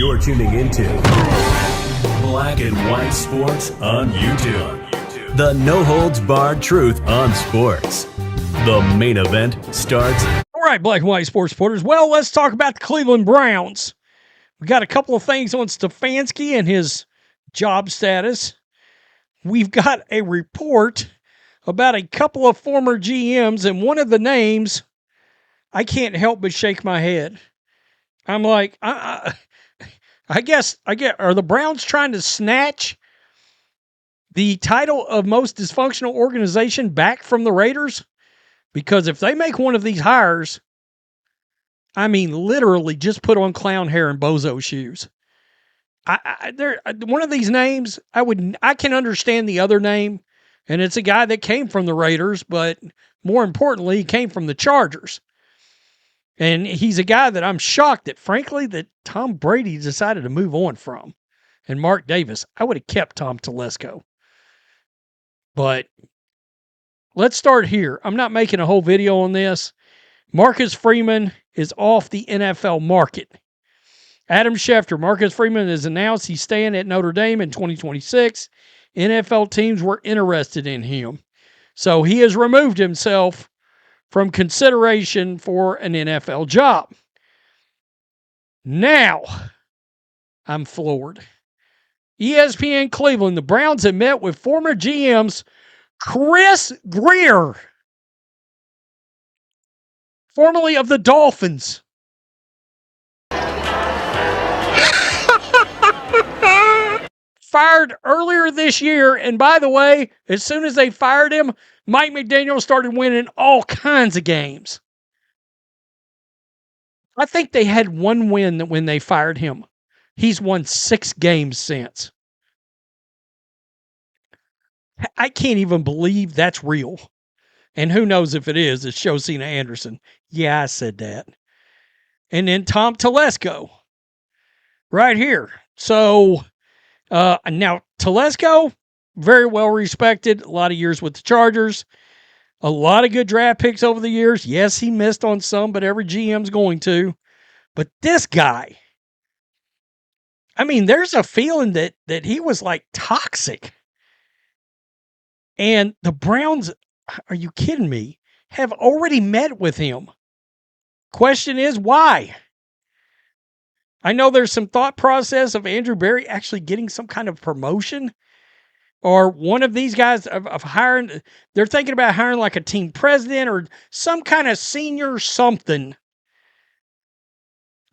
You're tuning into Black and White Sports on YouTube. The no-holds-barred truth on sports. The main event starts. All right, Black and White Sports supporters. Well, let's talk about the Cleveland Browns. We got a couple of things on Stefanski and his job status. We've got a report about a couple of former GMs, and one of the names, I can't help but shake my head. I'm like, I guess, are the Browns trying to snatch the title of most dysfunctional organization back from the Raiders? Because if they make one of these hires, I mean, literally just put on clown hair and bozo shoes. One of these names, I can understand the other name, and it's a guy that came from the Raiders, but more importantly, he came from the Chargers. And he's a guy that I'm shocked that, frankly, that Tom Brady decided to move on from. And Mark Davis, I would have kept Tom Telesco. But let's start here. I'm not making a whole video on this. Marcus Freeman is off the NFL market. Adam Schefter, Marcus Freeman has announced he's staying at Notre Dame in 2026. NFL teams were interested in him. So he has removed himself from consideration for an NFL job. Now, I'm floored. ESPN Cleveland, the Browns have met with former GMs Chris Grier, formerly of the Dolphins. Fired earlier this year, and by the way, as soon as they fired him, Mike McDaniel started winning all kinds of games. I think they had one win when they fired him. He's won 6 games since. I can't even believe that's real. And who knows if it is? It's Josina Anderson. Yeah, I said that. And then Tom Telesco. Right here. So, now Telesco, very well respected. A lot of years with the Chargers. A lot of good draft picks over the years. Yes, he missed on some, but every GM's going to. But this guy, I mean, there's a feeling that he was like toxic. And the Browns, are you kidding me, have already met with him. Question is, why? I know there's some thought process of Andrew Berry actually getting some kind of promotion, or one of these guys of hiring. They're thinking about hiring like a team president or some kind of senior something.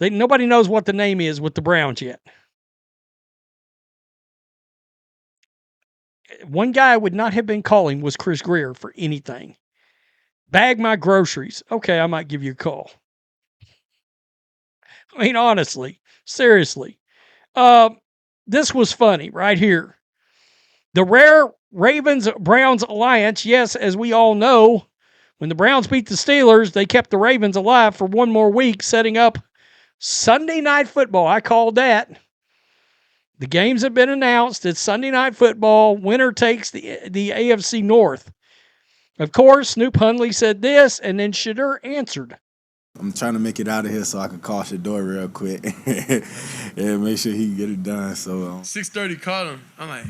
Nobody knows what the name is with the Browns yet. One guy I would not have been calling was Chris Grier for anything. Bag my groceries. Okay, I might give you a call. I mean, honestly, seriously. This was funny right here. The rare Ravens-Browns alliance, yes, as we all know, when the Browns beat the Steelers, they kept the Ravens alive for one more week, setting up Sunday Night Football. I called that. The games have been announced. It's Sunday Night Football. Winner takes the AFC North. Of course, Snoop Huntley said this, and then Shedeur answered. I'm trying to make it out of here so I can call Shedeur real quick and make sure he can get it done. So 6:30 called him. I'm like,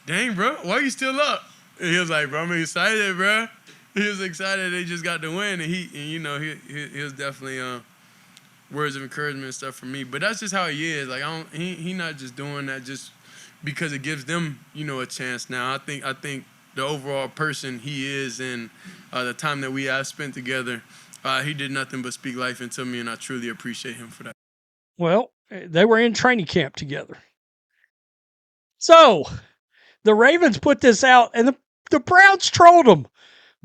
dang, bro, why are you still up? And he was like, bro, I'm excited, bro. He was excited they just got the win, and he was definitely words of encouragement and stuff for me. But that's just how he is. Like he not just doing that just because it gives them a chance. Now I think the overall person he is and the time that we have spent together, he did nothing but speak life into me, and I truly appreciate him for that. Well, they were in training camp together. So the Ravens put this out, and the Browns trolled them.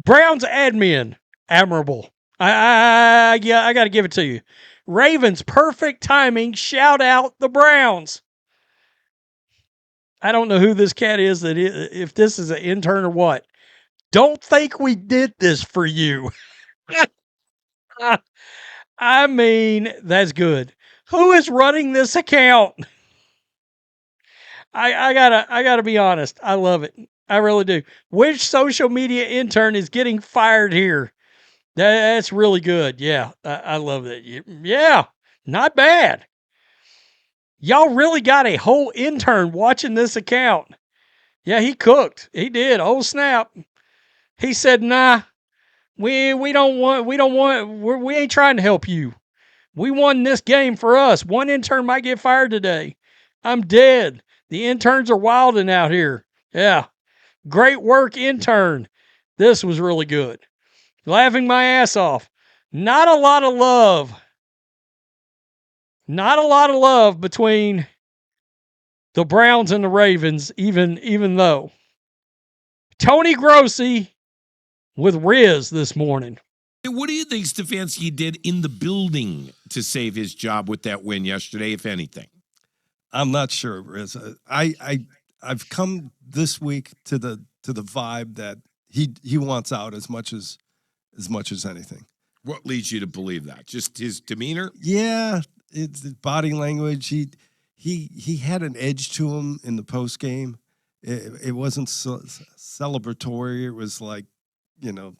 Browns admin, admirable. I got to give it to you. Ravens, perfect timing. Shout out the Browns. I don't know who this cat is, if this is an intern or what. Don't think we did this for you. I mean, that's good. Who is running this account? I gotta be honest. I love it. I really do. Which social media intern is getting fired here? That's really good. Yeah, I love that. Yeah, not bad. Y'all really got a whole intern watching this account. Yeah, he cooked. He did. Oh, snap. He said, nah, we ain't trying to help you. We won this game for us. One intern might get fired today. I'm dead. The interns are wilding out here. Yeah. Great work, intern. This was really good. Laughing my ass off. Not a lot of love. Not a lot of love between the Browns and the Ravens, even though. Tony Grossi with Riz this morning. What do you think Stefanski did in the building to save his job with that win yesterday, if anything? I'm not sure, Riz. I've come this week to the vibe that he wants out as much as anything. What leads you to believe that? Just his demeanor? Yeah, it's body language. He had an edge to him in the post game. It wasn't celebratory. It was like,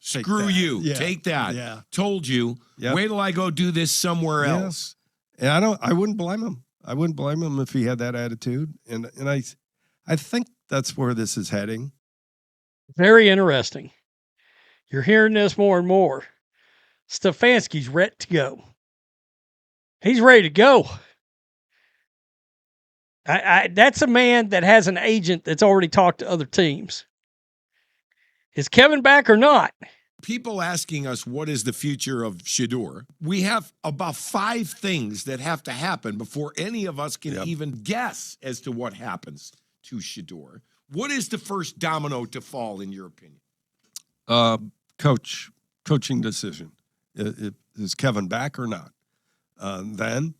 Screw you. Yeah. Take that. Yeah. Told you. Yep. Wait till I go do this somewhere else. And I wouldn't blame him. I wouldn't blame him if he had that attitude. And I think that's where this is heading. Very interesting. You're hearing this more and more. Stefanski's ready to go. He's ready to go. That's a man that has an agent that's already talked to other teams. Is Kevin back or not? People asking us what is the future of Shedeur. We have about 5 things that have to happen before any of us can even guess as to what happens to Shedeur. What is the first domino to fall, in your opinion? Coaching decision. Is Kevin back or not? Then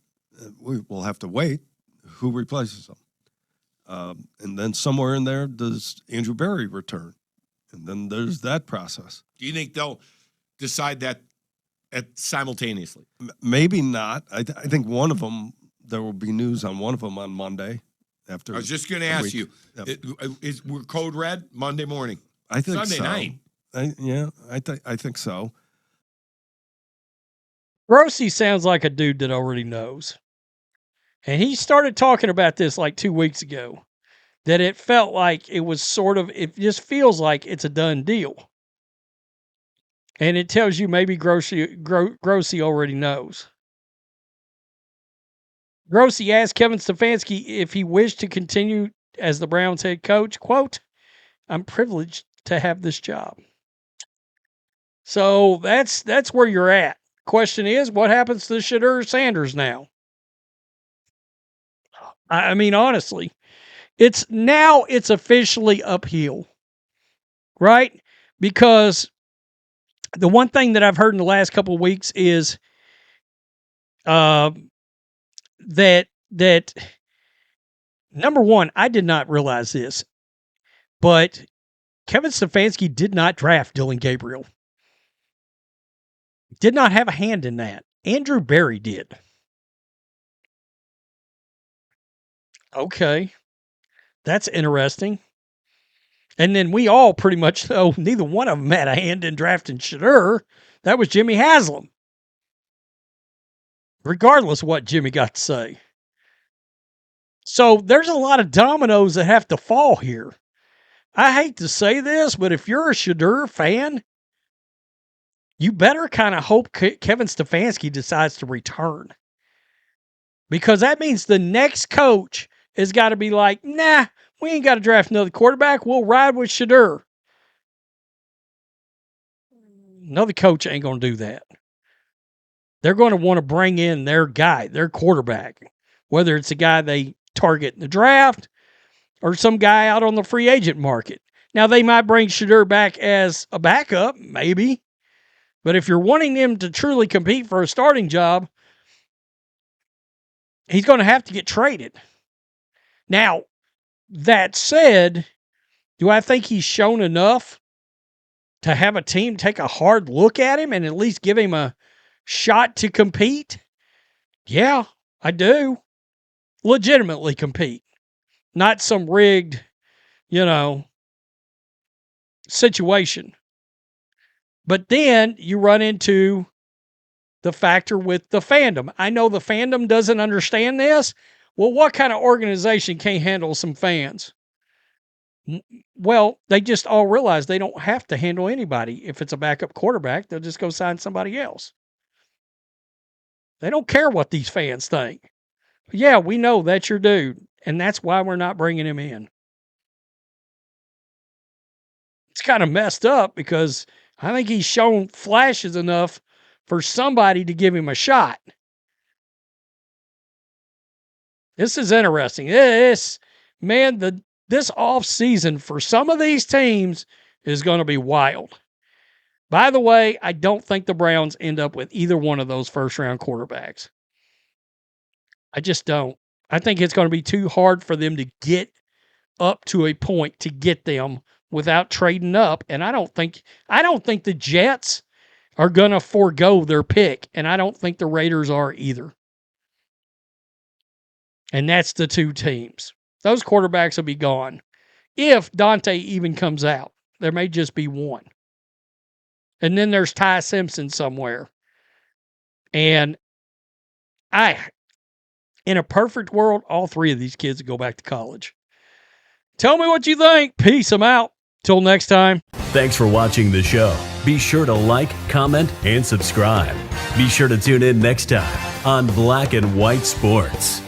we will have to wait. Who replaces him? And then somewhere in there, does Andrew Berry return? And then there's that process. Do you think they'll decide that simultaneously? Maybe not. I think one of them, there will be news on one of them on Monday. After I was just going to ask you, Yep. we're code red Monday morning? I think Sunday so. night. I think so. Grossi sounds like a dude that already knows. And he started talking about this like 2 weeks ago. That it felt like it was it just feels like it's a done deal. And it tells you maybe Grossi already knows. Grossi asked Kevin Stefanski if he wished to continue as the Browns head coach. Quote, I'm privileged to have this job. So that's where you're at. Question is, what happens to Shedeur Sanders now? I mean, honestly. It's officially uphill, right? Because the one thing that I've heard in the last couple of weeks is that number one, I did not realize this, but Kevin Stefanski did not draft Dylan Gabriel. Did not have a hand in that. Andrew Berry did. Okay. That's interesting. And then we all pretty much know neither one of them had a hand in drafting Shedeur. That was Jimmy Haslam. Regardless of what Jimmy got to say. So there's a lot of dominoes that have to fall here. I hate to say this, but if you're a Shedeur fan, you better kind of hope Kevin Stefanski decides to return. Because that means the next coach has got to be like, nah, we ain't got to draft another quarterback. We'll ride with Shedeur. Another coach ain't going to do that. They're going to want to bring in their guy, their quarterback, whether it's a guy they target in the draft or some guy out on the free agent market. Now, they might bring Shedeur back as a backup, maybe. But if you're wanting him to truly compete for a starting job, he's going to have to get traded. Now, that said, do I think he's shown enough to have a team take a hard look at him and at least give him a shot to compete? Yeah, I do. Legitimately compete. Not some rigged, situation. But then you run into the factor with the fandom. I know the fandom doesn't understand this. Well, what kind of organization can't handle some fans? Well, they just all realize they don't have to handle anybody. If it's a backup quarterback, they'll just go sign somebody else. They don't care what these fans think. Yeah, we know that's your dude, and that's why we're not bringing him in. It's kind of messed up because I think he's shown flashes enough for somebody to give him a shot. This is interesting. This offseason for some of these teams is going to be wild. By the way, I don't think the Browns end up with either one of those first-round quarterbacks. I just don't. I think it's going to be too hard for them to get up to a point to get them without trading up. And I don't think the Jets are going to forego their pick, and I don't think the Raiders are either. And that's the two teams. Those quarterbacks will be gone. If Dante even comes out, there may just be one. And then there's Ty Simpson somewhere. And in a perfect world, all three of these kids would go back to college. Tell me what you think. Peace. I'm out. Till next time. Thanks for watching the show. Be sure to like, comment, and subscribe. Be sure to tune in next time on Black and White Sports.